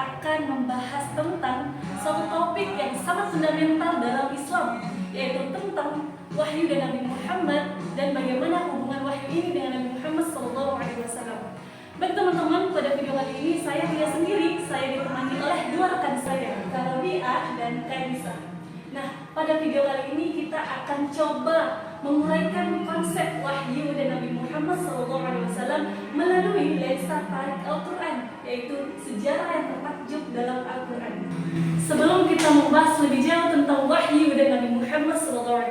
akan membahas tentang suatu topik yang sangat fundamental dalam Islam, yaitu tentang wahyu dan Nabi Muhammad dan bagaimana hubungan wahyu ini dengan Nabi Muhammad SAW. Baik teman-teman, pada video kali ini saya tidak sendiri, saya ditemani oleh dua rekan saya, Kak Robiah dan Kak Nisa. Nah, pada video kali ini kita akan coba menguraikan konsep wahyu dan Nabi Muhammad SAW melalui lensa tarik Al-Quran, yaitu sejarah yang tertakjub dalam Al-Quran. Sebelum kita membahas lebih jauh tentang wahyu dan Nabi Muhammad SAW,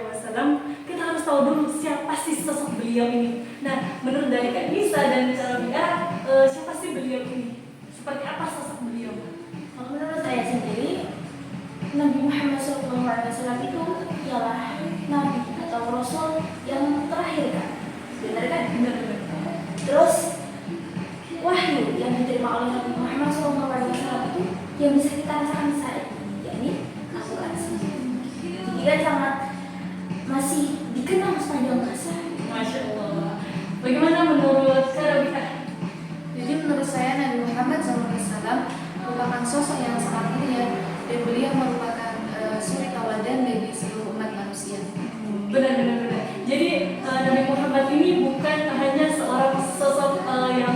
kita harus tahu dulu siapa sih sosok beliau ini. Nah, menurut dari Kak Nisa dan Kak Robiah, siapa sih beliau ini? Seperti apa sosok beliau? Kalau menurut saya sendiri, Nabi Muhammad SAW itu ialah Nabi atau Rasul yang terakhir kan? Benar kan? Benar. Terus wahyu yang diterima oleh Nabi Muhammad SAW itu yang bisa kita rasakan saat ini, yakni Al-Quran sendiri. Jadi kan sangat masih dikenal sepanjang masa. Masya Allah. Bagaimana menurut Kak Robiah? Jadi menurut saya Nabi Muhammad SAW merupakan sosok yang sangat mulia dan beliau merupakan suri tauladan bagi seluruh umat manusia. Benar. Jadi Nabi Muhammad ini bukan hanya seorang sosok yang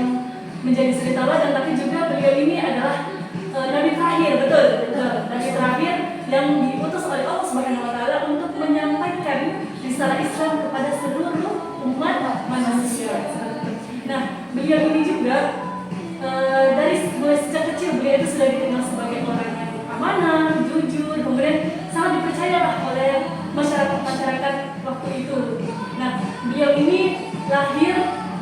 menjadi suri tauladan, tapi juga beliau ini adalah Nabi terakhir, betul. Nabi terakhir yang diutus oleh Allah Subhanahu Wa Taala untuk menyampaikan risalah Islam kepada seluruh umat manusia. Nah, beliau ini juga dari mulai sejak kecil beliau itu sudah dikenal sebagai orang yang amanah, jujur, kemudian sangat dipercaya oleh masyarakat waktu itu. Nah, beliau ini lahir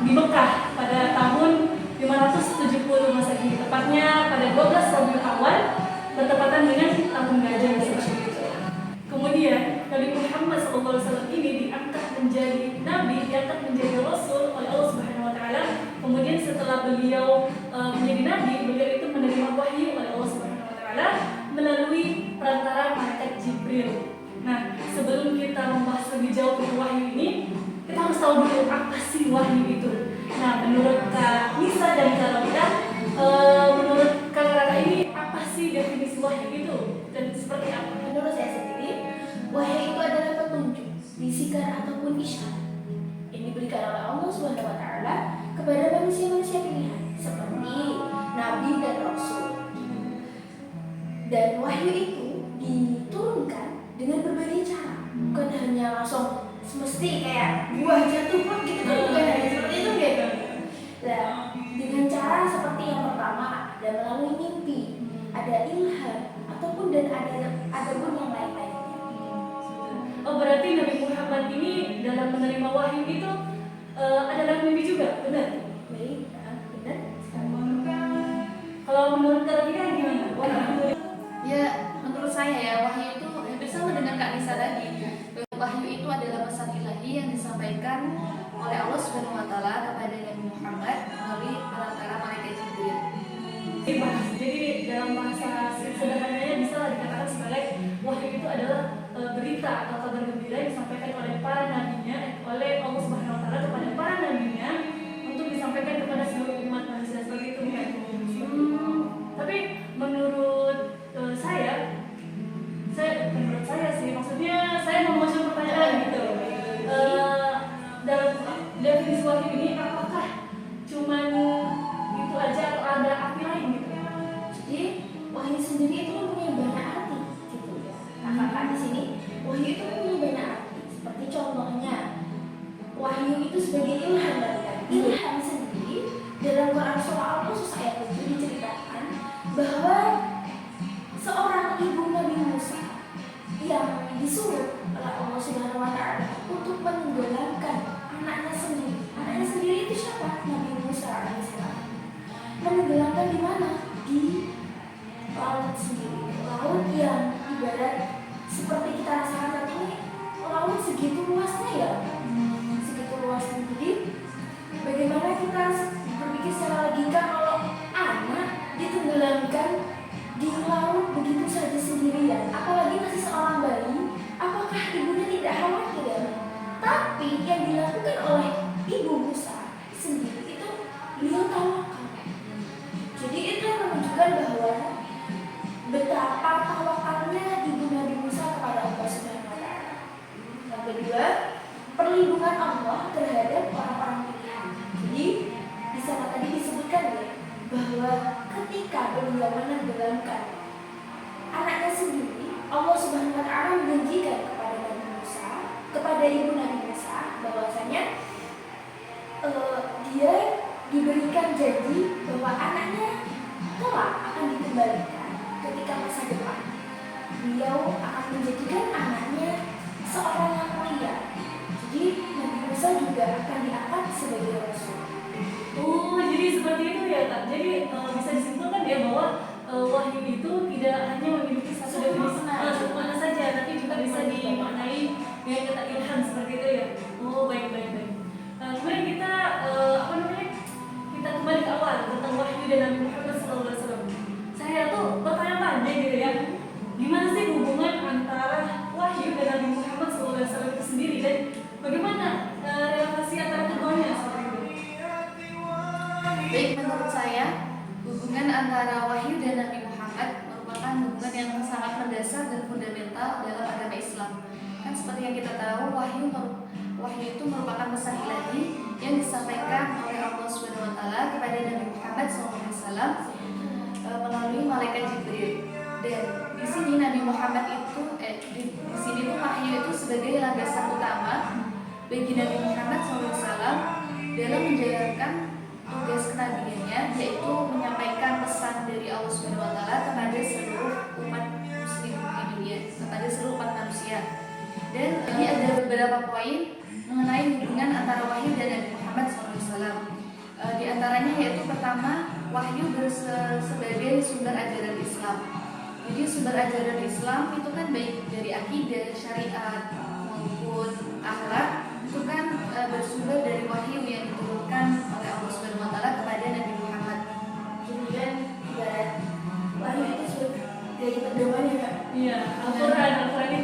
di Mekah pada tahun 570 Masehi, tepatnya pada 12 Rabiul Awal, bertepatan dengan tahun gajah seperti itu. Kemudian Nabi Muhammad SAW ini diangkat menjadi Nabi, diangkat menjadi Rasul oleh Allah Subhanahu Wa Taala. Kemudian setelah beliau menjadi Nabi, beliau itu menerima wahyu oleh Allah Subhanahu Wa Taala melalui perantara malaikat Jibril. Nah, sebelum kita membahas lebih jauh tentang wahyu ini, kita harus tahu dulu apa sih wahyu itu. Nah, menurut Kak Nisa dan Kak Robiah, menurut Kak ini apa sih definisi wahyu itu dan seperti apa? Menurut saya sendiri, wahyu itu adalah petunjuk, bisikan ataupun isyarat yang diberikan oleh Allah Subhanahu Wa Taala kepada manusia-manusia pilihan seperti Nabi dan Rasul. Dan wahyu itu diturunkan dengan berbagai cara, bukan hanya langsung semesti kayak buah jatuh pun gitu kan, bukan hanya seperti itu gitu. Nah, dengan cara seperti yang pertama ada melalui mimpi, ada ilham ataupun dan ada pun yang lain-lainnya. Oh, berarti Nabi Muhammad ini dalam menerima wahyu itu adalah mimpi juga, benar? Baik, benar. Kalau menurut Kak Robiah gimana? Ya, menurut saya ya wahyu itu hampir sama dengan Kak Nisa tadi. Wahyu itu adalah pesan ilahi yang disampaikan oleh Allah Subhanahu Wa Taala kepada Nabi Muhammad melalui perantara malaikat Jibril. Jadi dalam bahasa sederhananya bisa dikatakan sebagai wahyu itu adalah berita atau kabar gembira yang disampaikan oleh para nabinya, oleh Allah Subhanahu Wa Taala kepada para nabinya untuk disampaikan kepada seluruh umat manusia, seperti itu kan? Tapi menurut saya sih, maksudnya saya mau mengajukan pertanyaan gitu. Dalam definisi wahyu ini apakah cuman itu aja atau ada arti lain gitu? Jadi wahyu sendiri itu mempunyai banyak arti gitu ya. Nah, kakak di sini wahyu itu mempunyai banyak arti. Seperti contohnya wahyu itu sebagai ilham kan. Ilham sendiri dalam Quran surah Al-Qasas ayat 7 diceritakan bahwa seorang ibu Nabi Musa yang disuruh oleh Allah Subhanahu Wa Taala untuk menenggelamkan anaknya sendiri. Anaknya sendiri itu siapa? Nabi Musa alaihissalam. Menenggelamkan di mana? Di laut sendiri. Laut yang ibarat seperti kita rasakan saat ini, laut segitu luasnya ya. Segitu luasnya. Jadi bagaimana kita berpikir secara logika kalau anak ditenggelamkan di laut begitu saja sendirian, apalagi masih seorang bayi, apakah ibunya tidak khawatir ya? Tapi yang dilakukan oleh ibu Musa sendiri itu beliau tawakal. Jadi itu yang menunjukkan bahwa betapa tawakalnya ibu Nabi Musa kepada Allah Subhanahu wa Ta'ala. Yang kedua, perlindungan Allah terhadap orang-orang pilihan. Jadi di sana tadi disebutkan ya bahwa ketika beliau menenggelamkan anaknya sendiri, Allah Subhanahu wa Ta'ala menjanjikan kepada Nabi Musa, kepada ibu Nabi Musa bahwasanya dia diberikan janji bahwa anaknya kelak akan dikembalikan ketika masa depan. Beliau akan menjadikan anaknya seorang yang mulia. Jadi Nabi Musa juga akan diangkat sebagai rasul. Oh, jadi seperti itu ya Kak. Jadi bisa disimpulkan ya bahwa wahyu itu tidak hanya memiliki satu definisi, satu makna saja, tapi juga bisa dimaknai dengan kata ilham seperti itu ya. Oh, baik. Kemudian kita kita kembali ke awal tentang wahyu dan Nabi Muhammad SAW. Saya tuh bertanya-tanya gitu ya, gimana sih hubungan antara wahyu dan Nabi Muhammad SAW itu sendiri, dan bagaimana relasi antara keduanya seperti itu? Baik, menurut saya hubungan antara wahyu dan Nabi Muhammad merupakan hubungan yang sangat mendasar dan fundamental dalam agama Islam. Kan seperti yang kita tahu, wahyu itu merupakan pesan ilahi yang disampaikan oleh Allah Subhanahu wa Ta'ala kepada Nabi Muhammad SAW melalui malaikat Jibril. Dan di sini Nabi Muhammad itu di sini tuh wahyu itu sebagai landasan utama bagi Nabi Muhammad SAW dalam menjalankan tugas kenabiannya, yaitu menyampaikan pesan dari Allah Subhanahu wa Ta'ala kepada seluruh umat muslim di dunia, kepada seluruh umat manusia. Dan ini ada beberapa poin mengenai hubungan antara wahyu dan Nabi Muhammad SAW. Di antaranya yaitu pertama, wahyu sebagai sumber ajaran Islam. Jadi sumber ajaran Islam itu kan baik dari akidah, syariat maupun akhlak, itu kan bersumber dari wahyu yang diturunkan oleh Allah Subhanahu wa Ta'ala kepada Nabi Muhammad. Kemudian ibarat wahyu itu sebagai pedoman ya Kak? Iya, Al-Quran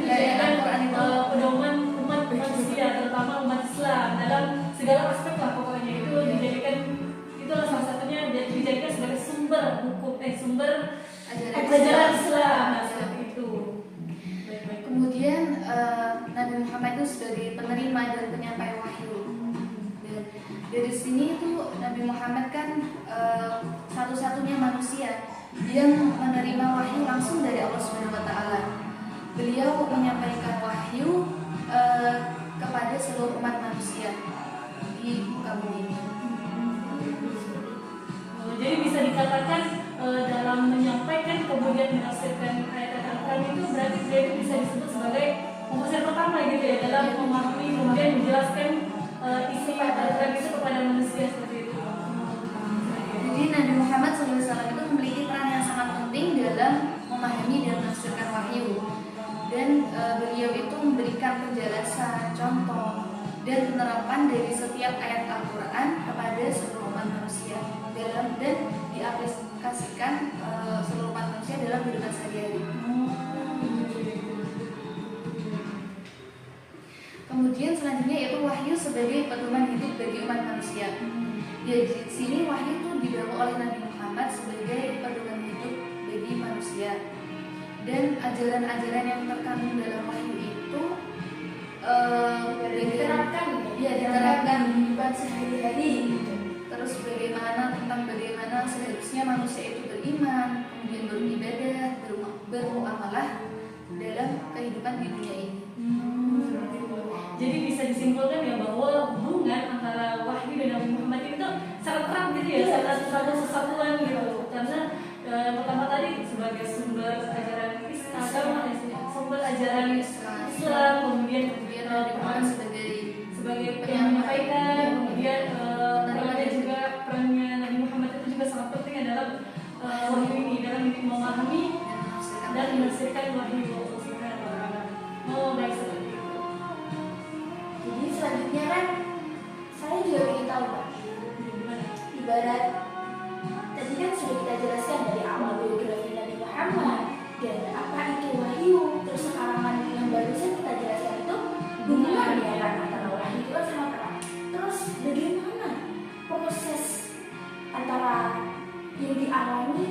itu Al-Quran itu pedoman umat manusia, terutama umat Islam dalam segala aspek lah pokoknya. Itu dijadikan, itulah salah satunya dijadikan sebagai sumber hukum, sumber ajaran Islam, seperti itu. Baik. Kemudian Nabi Muhammad itu sebagai penerima dan penyampai wahyu. Dan dari sini itu Nabi Muhammad kan satu-satunya manusia yang menerima wahyu langsung dari Allah Subhanahu wa Ta'ala. Beliau menyampaikan wahyu kepada seluruh umat manusia di muka bumi ini. Jadi bisa dikatakan dalam menyampaikan kemudian menafsirkan ayat Al-Quran itu berarti dia itu bisa disebut sebagai pemufasir pertama gitu ya, dalam memahami kemudian menjelaskan isi Al-Quran itu kepada manusia seperti itu. Jadi Nabi Muhammad SAW itu memiliki peran yang sangat penting dalam memahami dan menafsirkan wahyu. Dan beliau itu memberikan penjelasan, contoh, dan penerapan dari setiap ayat Al-Quran kepada seluruh umat manusia dan diaplikasikan seluruh umat manusia dalam kehidupan sehari-hari. Kemudian selanjutnya yaitu wahyu sebagai pedoman hidup bagi umat manusia. Di sini wahyu itu dibawa oleh Nabi Muhammad sebagai pedoman hidup bagi manusia. Dan ajaran-ajaran yang terkandung dalam wahyu itu diterapkan diterapkan kehidupan sehari-hari gitu. Terus bagaimana seharusnya manusia itu beriman, kemudian beribadah, bermuamalah dalam kehidupan di dunia ini. Jadi bisa disimpulkan ya bahwa hubungan antara wahyu dan Nabi Muhammad itu sangat erat gitu ya, sangat satu kesatuan gitu. Karena pertama tadi sebagai sumber ajaran Islam, sumber ajaran Islam, kemudian Nabi Muhammad sebagai yang menyampaikan, kemudian perannya juga perannya Nabi Muhammad itu juga sangat penting dalam wahyu ini, dalam memahami dan menafsirkan wahyu. Oh, baik seperti itu. Jadi selanjutnya kan saya juga ingin tahu Pak, ibarat tadi kan sudah kita jelaskan dari awal biografi Nabi Muhammad dan apa itu wahyu, terus sekarang kan yang barusan kita jelaskan itu hubungannya kan antara wahyu itu kan sangat erat. Terus bagaimana proses antara yang dialami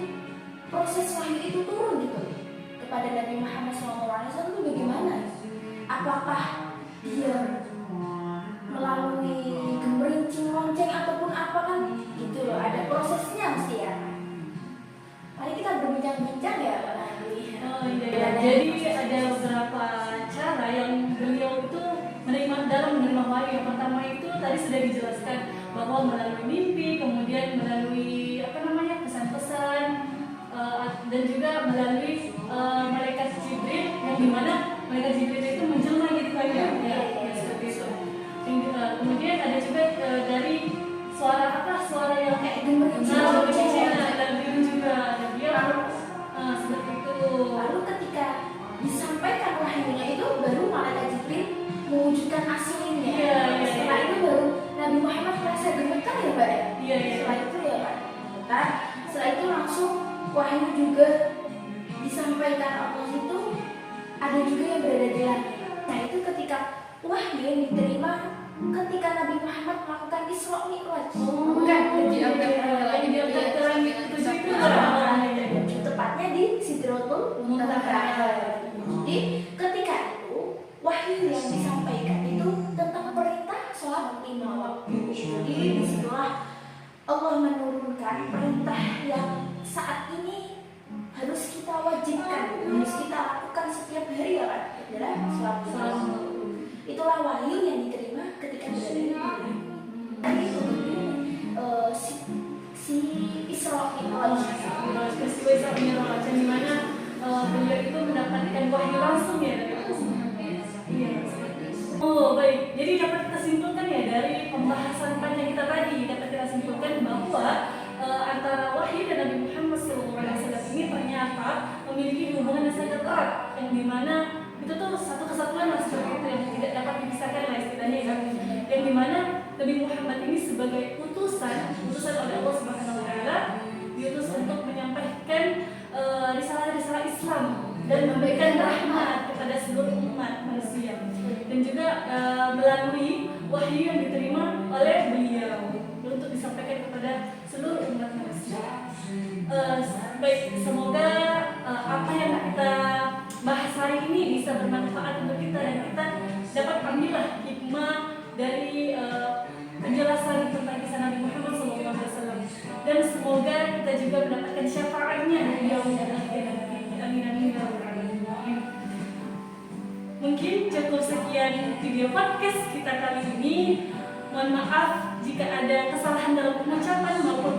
proses wahyu itu turun gitu kepada Nabi Muhammad SAW itu bagaimana? Apakah dia melalui gemerincing lonceng ataupun apa kan? Gitu loh, ada prosesnya mesti ya. Mari kita berbincang-bincang ya Pak Nahdi. Oh iya, jadi ada beberapa cara yang beliau itu dalam menerima wahyu. Yang pertama itu tadi sudah dijelaskan bahwa melalui mimpi, kemudian melalui pesan-pesan, dan juga melalui malaikat Jibril, yang dimana malaikat Jibril itu menjelma gitu kan ya, seperti itu. Kemudian ada juga dari suara yang kayak Gemerincing dan itu juga ada dia seperti itu. Lalu ketika disampaikan wahyunya itu baru malaikat Jibril mewujudkan aslinya. Iya. Setelah itu baru Nabi Muhammad merasa gemetar ya Mbak ya. Iya. Setelah itu ya Pak gemetar. Setelah itu langsung wahyu juga disampaikan Allah itu ada juga yang berada di langit. Nah itu ketika wahyu yang diterima ketika Nabi Muhammad melakukan Isra Mi'raj. Bukan diangkat ke langit ketujuh itu tepatnya di Sidratul Muntaha. Jadi ketika itu wahyu yang disampaikan itu tentang perintah sholat 5 waktu. Jadi disitulah Allah menurunkan perintah yang saat ini harus kita wajibkan, harus kita lakukan setiap hari ya kan, adalah sholat 5 waktu. Itulah wahyu yang diterima ketika berada di bumi. Dan itu si Isra Mi'raj, peristiwa Isra Mi'raj, yang dimana beliau itu mendapatkan wahyu langsung ya dari Allah. Iya. Oh baik, jadi dapat kita simpulkan ya dari pembahasan panjang kita tadi, dapat kita simpulkan bahwa antara wahyu dan Nabi Muhammad SAW ini ternyata memiliki hubungan yang sangat erat, yang dimana itu tuh satu kesatuan lah seperti itu yang tidak dapat dipisahkan lah istilahnya ya. Yang dimana Nabi Muhammad ini sebagai utusan oleh Allah Subhanahu Wa Taala, diutus untuk menyampaikan risalah-risalah Islam dan memberikan rahmat kepada seluruh umat manusia, dan juga melalui wahyu yang diterima oleh beliau untuk disampaikan kepada seluruh umat manusia. Baik, semoga apa yang kita bahas hari ini bisa bermanfaat untuk kita dan kita dapat ambillah hikmah dari penjelasan tentang kisah Nabi Muhammad SAW, dan semoga kita juga mendapatkan syafaatnya di yaumil akhir nanti. Amin. Mungkin cukup sekian video podcast kita kali ini. Mohon maaf jika ada kesalahan dalam pengucapan maupun